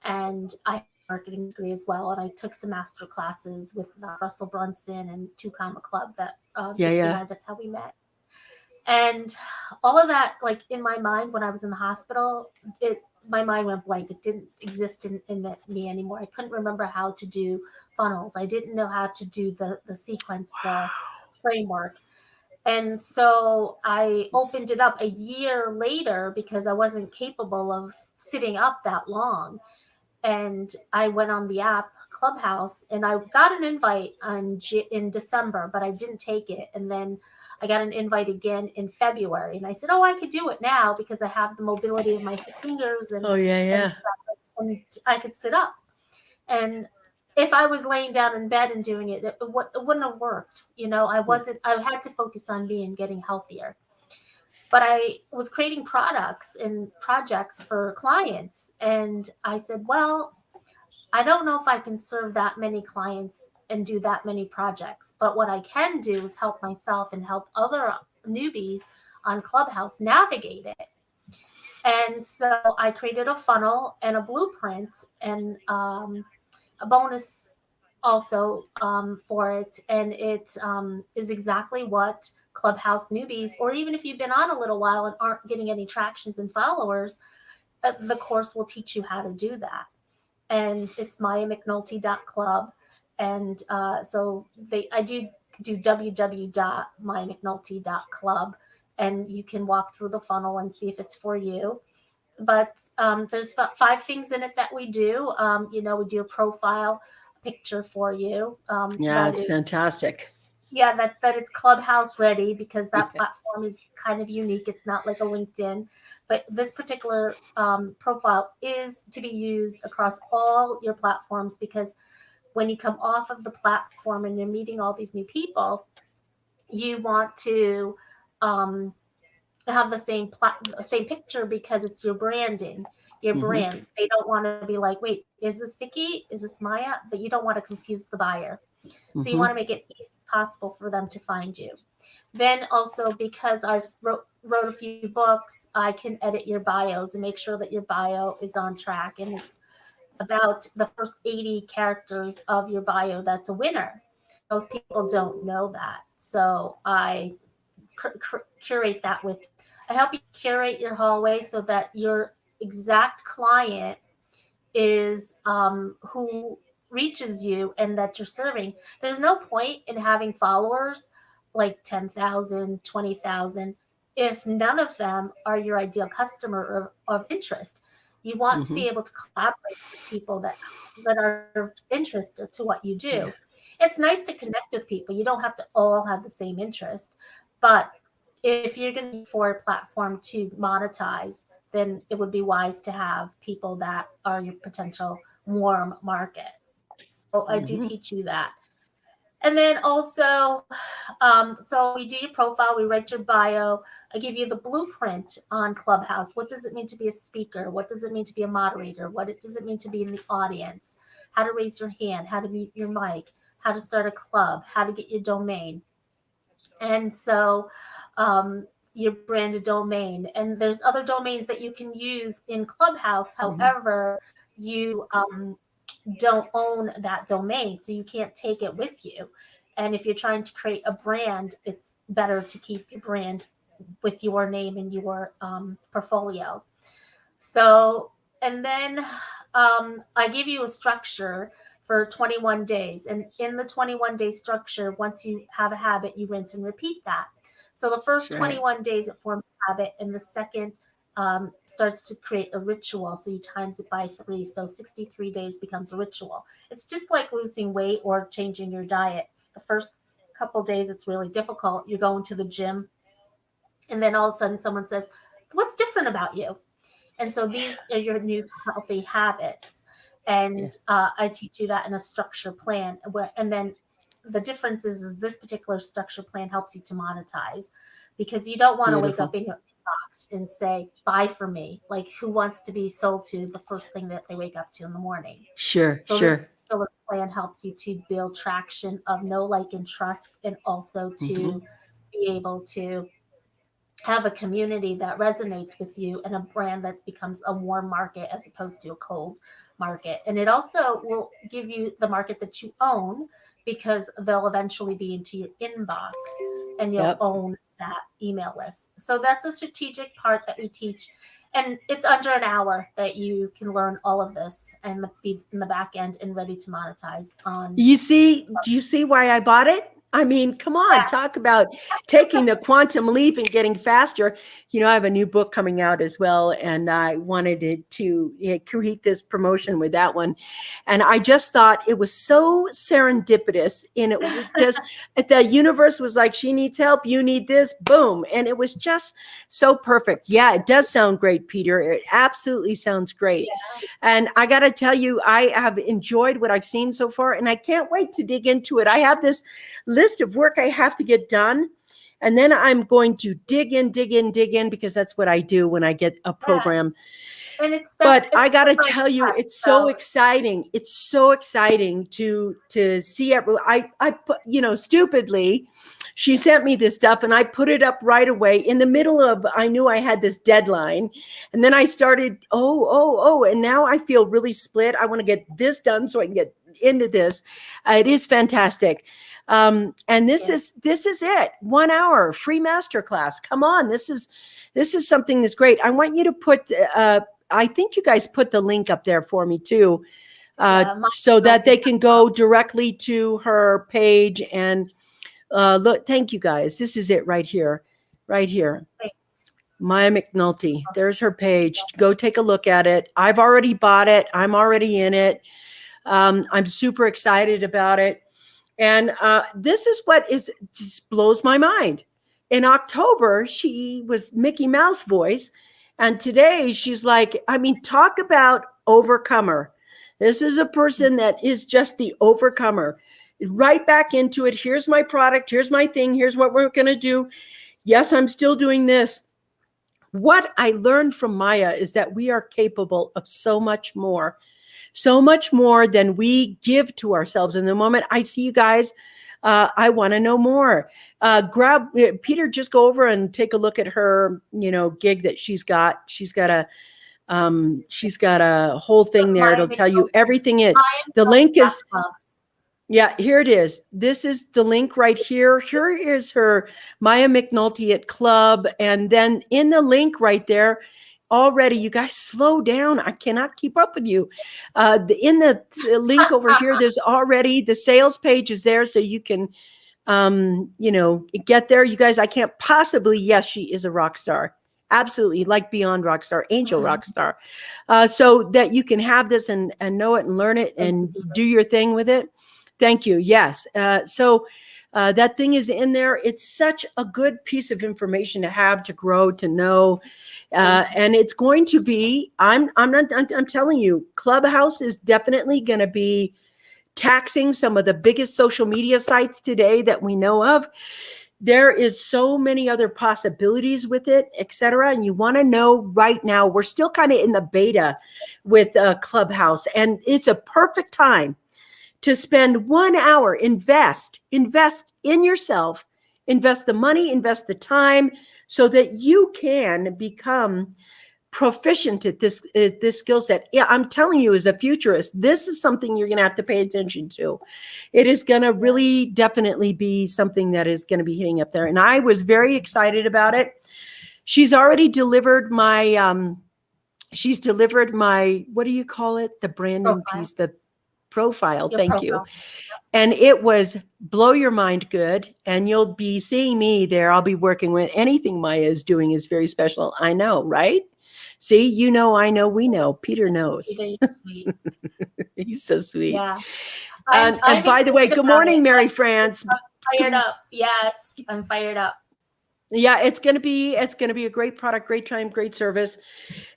And I have a marketing degree as well. And I took some master classes with Russell Brunson and Two Comma Club that that's how we met. And all of that, like in my mind, when I was in the hospital, my mind went blank. It didn't exist in me anymore. I couldn't remember how to do funnels. I didn't know how to do the sequence, the framework. And so I opened it up a year later because I wasn't capable of sitting up that long. And I went on the app Clubhouse, and I got an invite in December, but I didn't take it. And then I got an invite again in February, and I said, oh, I could do it now because I have the mobility of my fingers and, and stuff, and I could sit up. And if I was laying down in bed and doing it, it wouldn't have worked. I had to focus on getting healthier. But I was creating products and projects for clients. And I said, well, I don't know if I can serve that many clients and do that many projects. But what I can do is help myself and help other newbies on Clubhouse navigate it. And so I created a funnel and a blueprint and a bonus also for it. And it is exactly what Clubhouse newbies, or even if you've been on a little while and aren't getting any tractions and followers, the course will teach you how to do that. And it's mayamcnulty.club. And so I do www.mayamcnulty.club, and you can walk through the funnel and see if it's for you. But there's 5 things in it that we do. We do a profile picture for you. It's fantastic. Yeah, that it's Clubhouse ready, because that platform is kind of unique. It's not like a LinkedIn, but this particular profile is to be used across all your platforms, because when you come off of the platform and you're meeting all these new people, you want to have the same picture because it's your branding, your brand. They don't want to be like, wait, is this Vickie? Is this Maya? So you don't want to confuse the buyer. So you want to make it easy as possible for them to find you. Then also, because I've wrote a few books, I can edit your bios and make sure that your bio is on track. And it's about the first 80 characters of your bio that's a winner. Most people don't know that. So I curate that with, I help you curate your hallway so that your exact client is who reaches you and that you're serving. There's no point in having followers like 10,000, 20,000 if none of them are your ideal customer of interest. You want to be able to collaborate with people that are interested to what you do. It's nice to connect with people. You don't have to all have the same interest, but if you're going to be for a platform to monetize, then it would be wise to have people that are your potential warm market. So I do teach you that. And then also, so we do your profile, we write your bio. I give you the blueprint on Clubhouse. What does it mean to be a speaker? What does it mean to be a moderator? What does it mean to be in the audience? How to raise your hand, how to mute your mic, how to start a club, how to get your domain. And so your branded domain. And there's other domains that you can use in Clubhouse. However, you don't own that domain, so you can't take it with you. And if you're trying to create a brand, it's better to keep your brand with your name and your portfolio. So, and then I give you a structure for 21 days. And in the 21-day structure, once you have a habit, you rinse and repeat that. So the first 21 days, it forms a habit. And the second starts to create a ritual. So you times it by 3. So 63 days becomes a ritual. It's just like losing weight or changing your diet. The first couple days, it's really difficult. You're going to the gym. And then all of a sudden someone says, what's different about you? And so these are your new healthy habits. And I teach you that in a structure plan. And then the difference is this particular structure plan helps you to monetize, because you don't want to wake up in your inbox and say, buy from me. Like, who wants to be sold to the first thing that they wake up to in the morning? So this particular plan helps you to build traction of know, like, and trust, and also to be able to have a community that resonates with you and a brand that becomes a warm market as opposed to a cold market. And it also will give you the market that you own, because they'll eventually be into your inbox and you'll own that email list. So that's a strategic part that we teach. And it's under an hour that you can learn all of this and be in the back end and ready to monetize on. Do you see why I bought it? I mean, come on, talk about taking the quantum leap and getting faster. You know, I have a new book coming out as well, and I wanted to create this promotion with that one. And I just thought it was so serendipitous in it, because the universe was like, she needs help, you need this, boom. And it was just so perfect. Yeah, it does sound great, Peter. It absolutely sounds great. Yeah. And I got to tell you, I have enjoyed what I've seen so far, and I can't wait to dig into it. I have this list of work I have to get done, and then I'm going to dig in, because that's what I do when I get a program. And it's I got to tell you, it's so exciting. It's so exciting to see it. I put, stupidly, she sent me this stuff and I put it up right away in the middle of, I knew I had this deadline. And then I started, and now I feel really split. I want to get this done so I can get into this. It is fantastic. And this is it. 1 hour free masterclass. Come on. This is something that's great. I want you to put, I think you guys put the link up there for me too, so that they can go directly to her page and look. Thank you guys. This is it right here. Thanks. Maya McNulty. There's her page. Go take a look at it. I've already bought it. I'm already in it. I'm super excited about it. And this is what just blows my mind. In October, she was Mickey Mouse voice. And today she's like, I mean, talk about overcomer. This is a person that is just the overcomer. Right back into it. Here's my product. Here's my thing. Here's what we're going to do. Yes, I'm still doing this. what I learned from Maya is that we are capable of so much more than we give to ourselves. And the moment I see you guys, I want to know more. Peter, just go over and take a look at her, gig that she's got. She's got a whole thing there. It'll tell you everything. The link is, yeah, here it is. This is the link right here. Here is her Maya McNulty at Club. And then in the link right there, already, you guys slow down. I cannot keep up with you. In the link over here, there's already the sales page is there. So you can, get there. You guys, I can't possibly, yes, she is a rock star. Absolutely, like beyond rock star, angel rock star. So that you can have this and know it and learn it and do your thing with it. Thank you. Yes. So that thing is in there. It's such a good piece of information to have, to grow, to know. And it's going to be, I'm telling you, Clubhouse is definitely going to be taxing some of the biggest social media sites today that we know of. There is so many other possibilities with it, et cetera. And you want to know right now, we're still kind of in the beta with Clubhouse, and it's a perfect time to spend 1 hour, invest in yourself, invest the money, invest the time, so that you can become proficient at this skill set. Yeah, I'm telling you, as a futurist, this is something you're going to have to pay attention to. It is going to really definitely be something that is going to be hitting up there. And I was very excited about it. She's already delivered my, what do you call it? The branding piece, the profile. Thank you. And it was blow your mind good. And you'll be seeing me there. I'll be working with anything Maya is doing is very special. I know, right? See, I know, we know. Peter knows. He's so sweet. Yeah. And by the way, good morning, Mary France. I'm fired up. Yes, I'm fired up. Yeah, it's gonna be a great product, great time, great service.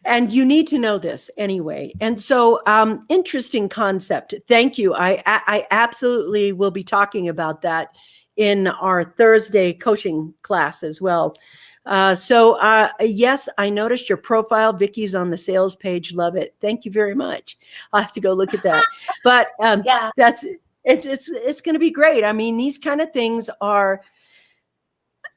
And you need to know this anyway. And so interesting concept. Thank you. I absolutely will be talking about that in our Thursday coaching class as well. Yes, I noticed your profile. Vickie's on the sales page. Love it. Thank you very much. I'll have to go look at that. But Yeah. It's going to be great. I mean, these kind of things are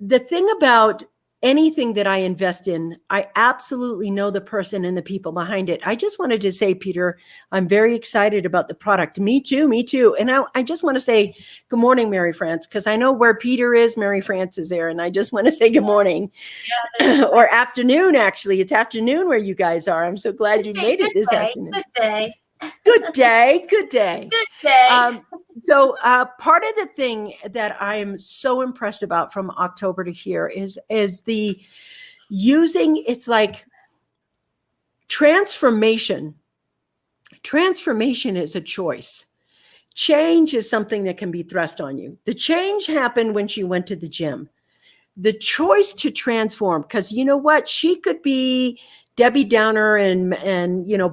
the thing about anything that I invest in. I absolutely know the person and the people behind it. I just wanted to say, Peter, I'm very excited about the product. Me too. And I just want to say good morning, Mary France, because I know where Peter is, Mary France is there. And I just want to say good morning. Yeah, or afternoon, actually. It's afternoon where you guys are. I'm so glad you made it this afternoon. Good day. Good day. Good day. So part of the thing that I am so impressed about from October to here is the using, it's like transformation. Transformation is a choice. Change is something that can be thrust on you. The change happened when she went to the gym. The choice to transform, because you know what? She could be Debbie Downer and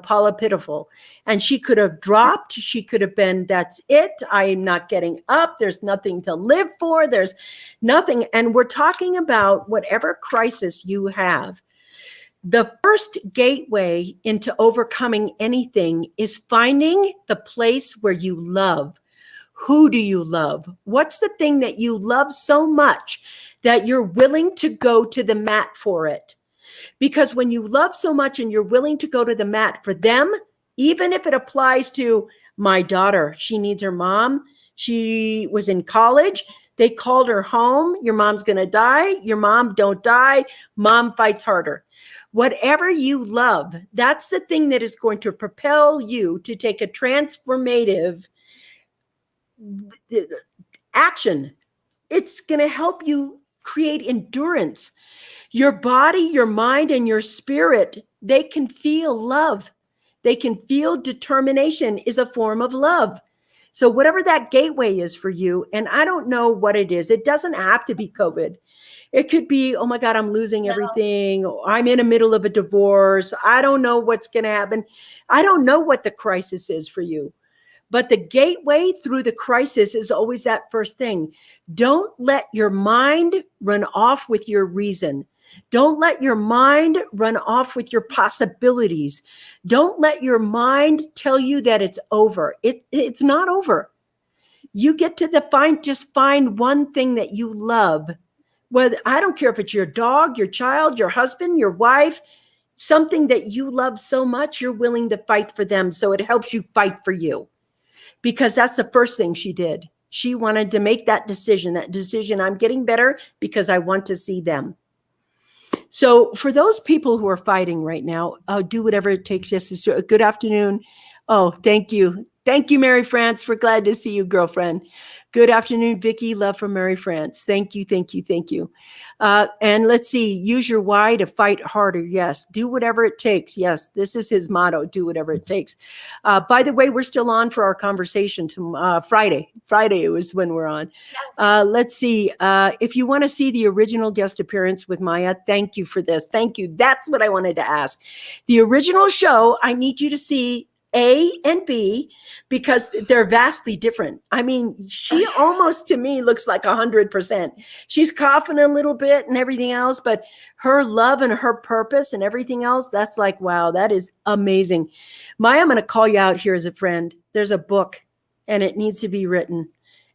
Paula Pitiful. And she could have dropped. She could have been, that's it. I'm not getting up. There's nothing to live for. There's nothing. And we're talking about whatever crisis you have. The first gateway into overcoming anything is finding the place where you love. Who do you love? What's the thing that you love so much that you're willing to go to the mat for it? Because when you love so much and you're willing to go to the mat for them, even if it applies to my daughter, she needs her mom. She was in college. They called her home. Your mom's going to die. Your mom don't die. Mom fights harder. Whatever you love, that's the thing that is going to propel you to take a transformative action. It's going to help you create endurance. Your body, your mind, and your spirit, they can feel love. They can feel determination is a form of love. So whatever that gateway is for you, and I don't know what it is. It doesn't have to be COVID. It could be, oh my God, I'm losing everything. I'm in the middle of a divorce. I don't know what's going to happen. I don't know what the crisis is for you. But the gateway through the crisis is always that first thing. Don't let your mind run off with your reason. Don't let your mind run off with your possibilities. Don't let your mind tell you that it's over. It's not over. You get to just find one thing that you love. Whether, I don't care if it's your dog, your child, your husband, your wife, something that you love so much, you're willing to fight for them. So it helps you fight for you, because that's the first thing she did. She wanted to make that decision, I'm getting better because I want to see them. So for those people who are fighting right now, do whatever it takes. Yes, good afternoon. Oh, thank you. Thank you, Mary France. We're glad to see you, girlfriend. Good afternoon, Vickie. Love from Mary France. Thank you, thank you, thank you. And let's see, use your why to fight harder. Yes, do whatever it takes. Yes, this is his motto, do whatever it takes. By the way, we're still on for our conversation to Friday. Friday was when we're on. Yes. Let's see, if you want to see the original guest appearance with Maya, thank you for this. Thank you. That's what I wanted to ask. The original show, I need you to see A and B, because they're vastly different. I mean, she almost to me looks like 100%. She's coughing a little bit and everything else, but her love and her purpose and everything else, that's like, wow, that is amazing. Maya, I'm going to call you out here as a friend. There's a book and it needs to be written.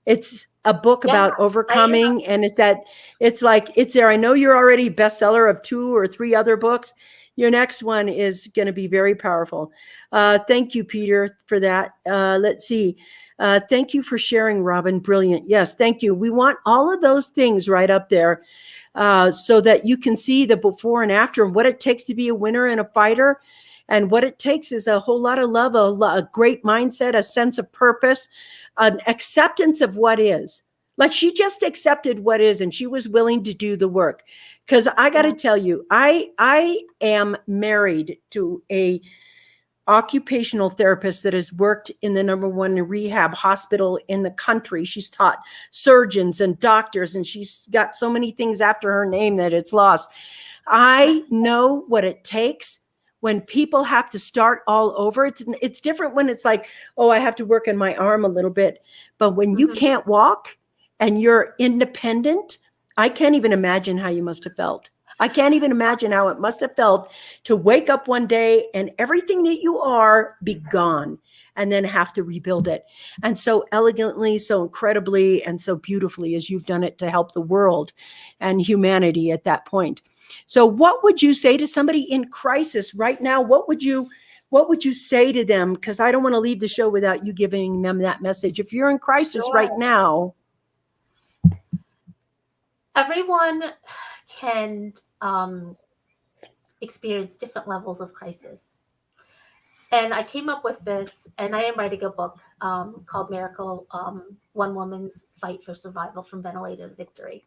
It's a book about overcoming, and it's there. I know you're already bestseller of 2 or 3 other books. Your next one is going to be very powerful. Thank you, Peter, for that. Let's see. Thank you for sharing, Robin. Brilliant. Yes, thank you. We want all of those things right up there, so that you can see the before and after, and what it takes to be a winner and a fighter. And what it takes is a whole lot of love, a great mindset, a sense of purpose, an acceptance of what is. Like, she just accepted what is, and she was willing to do the work. Because I got to tell you, I am married to a occupational therapist that has worked in the #1 rehab hospital in the country. She's taught surgeons and doctors, and she's got so many things after her name that it's lost. I know what it takes when people have to start all over. It's different when it's like, oh, I have to work on my arm a little bit. But when you can't walk and you're independent, I can't even imagine how you must have felt. I can't even imagine how it must have felt to wake up one day and everything that you are be gone, and then have to rebuild it. And so elegantly, so incredibly, and so beautifully as you've done it to help the world and humanity at that point. So what would you say to somebody in crisis right now? What would you say to them? Because I don't want to leave the show without you giving them that message. If you're in crisis right now. Everyone can experience different levels of crisis. And I came up with this, and I am writing a book called Miracle, One Woman's Fight for Survival from Ventilator to Victory.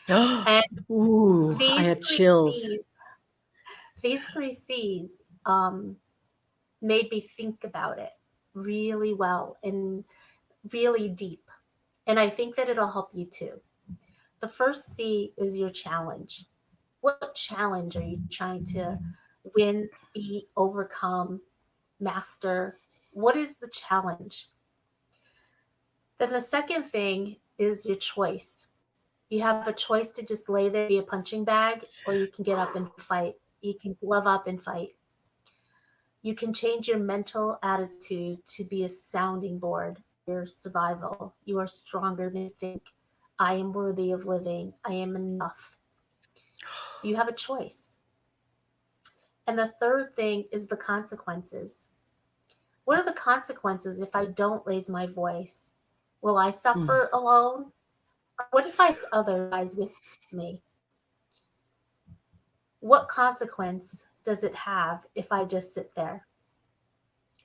And ooh, I have chills. These 3 C's made me think about it really well and really deep. And I think that it'll help you too. The first C is your challenge. What challenge are you trying to win, beat, overcome, master? What is the challenge? Then the second thing is your choice. You have a choice to just lay there, be a punching bag, or you can get up and fight. You can glove up and fight. You can change your mental attitude to be a sounding board for your survival. You are stronger than you think. I am worthy of living. I am enough. So you have a choice. And the third thing is the consequences. What are the consequences if I don't raise my voice? Will I suffer alone? Or what if I have others rise with me? What consequence does it have if I just sit there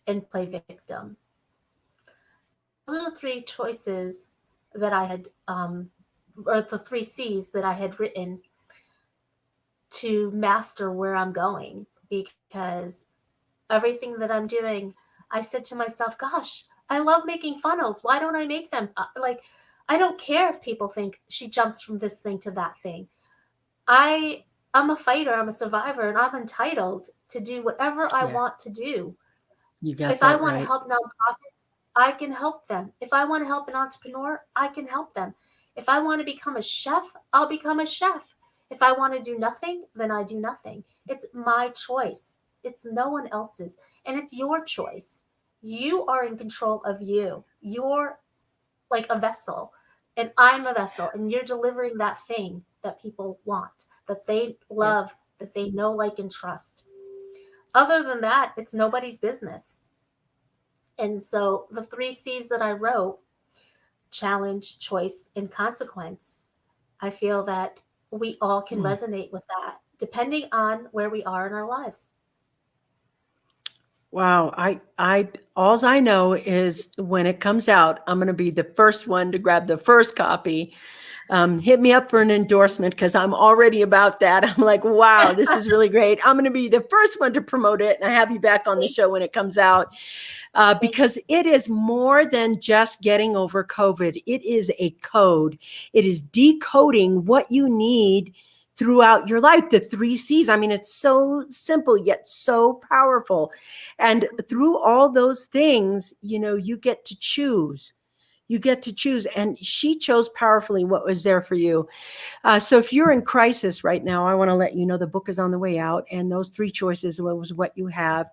and play victim? Those are the 3 choices that I had, or the 3 C's that I had written to master where I'm going, because everything that I'm doing, I said to myself, gosh, I love making funnels. Why don't I make them? I don't care if people think she jumps from this thing to that thing. I'm a fighter, I'm a survivor, and I'm entitled to do whatever I want to do. If I want to help nonprofits, I can help them. If I want to help an entrepreneur, I can help them. If I want to become a chef, I'll become a chef. If I want to do nothing, then I do nothing. It's my choice. It's no one else's. And it's your choice. You are in control of you. You're like a vessel, and I'm a vessel, and you're delivering that thing that people want, that they love, that they know, like, and trust. Other than that, it's nobody's business. And so the 3 C's that I wrote, challenge, choice, and consequence, I feel that we all can resonate with that depending on where we are in our lives. Wow. Alls I know is when it comes out, I'm going to be the first one to grab the first copy. Hit me up for an endorsement because I'm already about that. I'm like, wow, this is really great. I'm going to be the first one to promote it, and I have you back on the show when it comes out. Because it is more than just getting over COVID. It is a code. It is decoding what you need throughout your life. The 3 C's. I mean, it's so simple, yet so powerful. And through all those things, you get to choose. You get to choose. And she chose powerfully what was there for you. So if you're in crisis right now, I want to let you know the book is on the way out. And those 3 choices was what you have.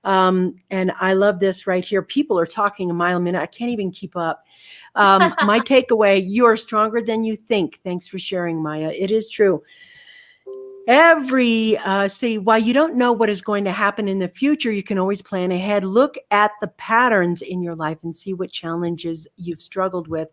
And I love this right here. People are talking a mile a minute. I can't even keep up. My takeaway, you are stronger than you think. Thanks for sharing, Maya. It is true. While you don't know what is going to happen in the future, you can always plan ahead. Look at the patterns in your life and see what challenges you've struggled with.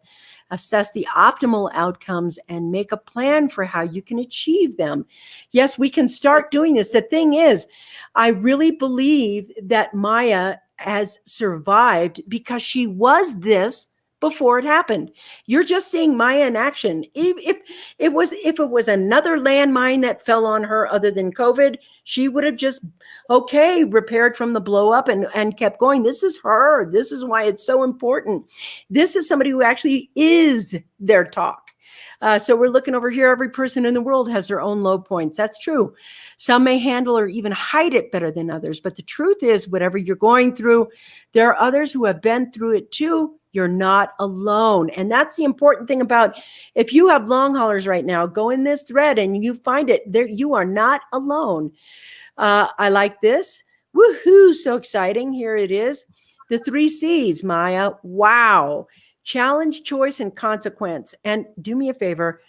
Assess the optimal outcomes and make a plan for how you can achieve them. Yes, we can start doing this. The thing is, I really believe that Maya has survived because she was this before it happened. You're just seeing Maya in action. If it was another landmine that fell on her other than COVID, she would have just, repaired from the blow up and kept going. This is her. This is why it's so important. This is somebody who actually is their talk. So we're looking over here. Every person in the world has their own low points. That's true. Some may handle or even hide it better than others. But the truth is, whatever you're going through, there are others who have been through it too. You're not alone. And that's the important thing about, if you have long haulers right now, go in this thread and you find it there. You are not alone. I like this. Woohoo. So exciting. Here it is. The 3 C's, Maya. Wow. Challenge, choice, and consequence. And do me a favor.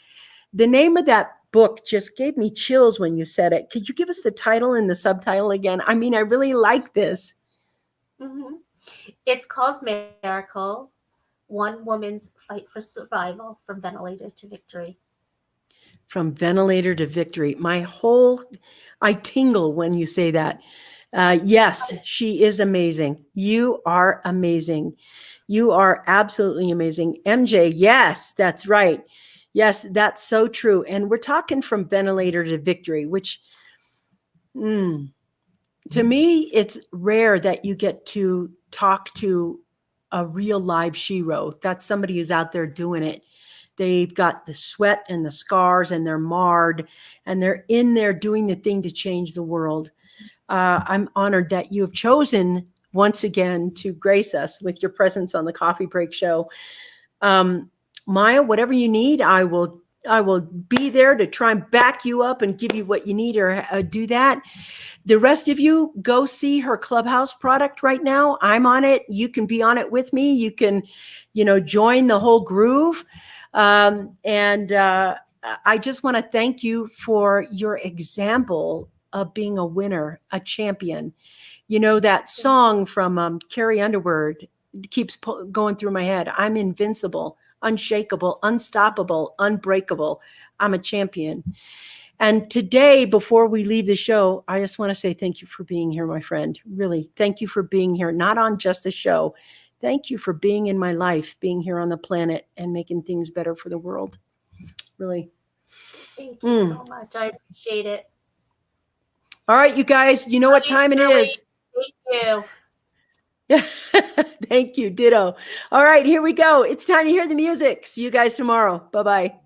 The name of that book just gave me chills when you said it. Could you give us the title and the subtitle again? I mean, I really like this. Mm-hmm. It's called Miracle: One Woman's Fight for Survival from Ventilator to Victory. From ventilator to victory. I tingle when you say that. Yes, she is amazing. You are amazing. You are absolutely amazing. MJ, yes, that's right. Yes, that's so true. And we're talking from ventilator to victory, which to me, it's rare that you get to talk to a real live shero. That's somebody who's out there doing it. They've got the sweat and the scars and they're marred and they're in there doing the thing to change the world. I'm honored that you have chosen once again to grace us with your presence on the Coffee Break Show. Maya, whatever you need, I will be there to try and back you up and give you what you need or do that. The rest of you, go see her Clubhouse product right now. I'm on it. You can be on it with me. You can, join the whole groove. I just want to thank you for your example of being a winner, a champion. That song from Carrie Underwood keeps going through my head. I'm invincible, unshakable, unstoppable, unbreakable. I'm a champion. And today, before we leave the show, I just want to say thank you for being here, my friend. Really, thank you for being here, not on just the show. Thank you for being in my life, being here on the planet and making things better for the world. Really. Thank you so much. I appreciate it. All right, you guys, you know what time it is. Thank you. Yeah. Thank you. Ditto. All right, here we go. It's time to hear the music. See you guys tomorrow. Bye-bye.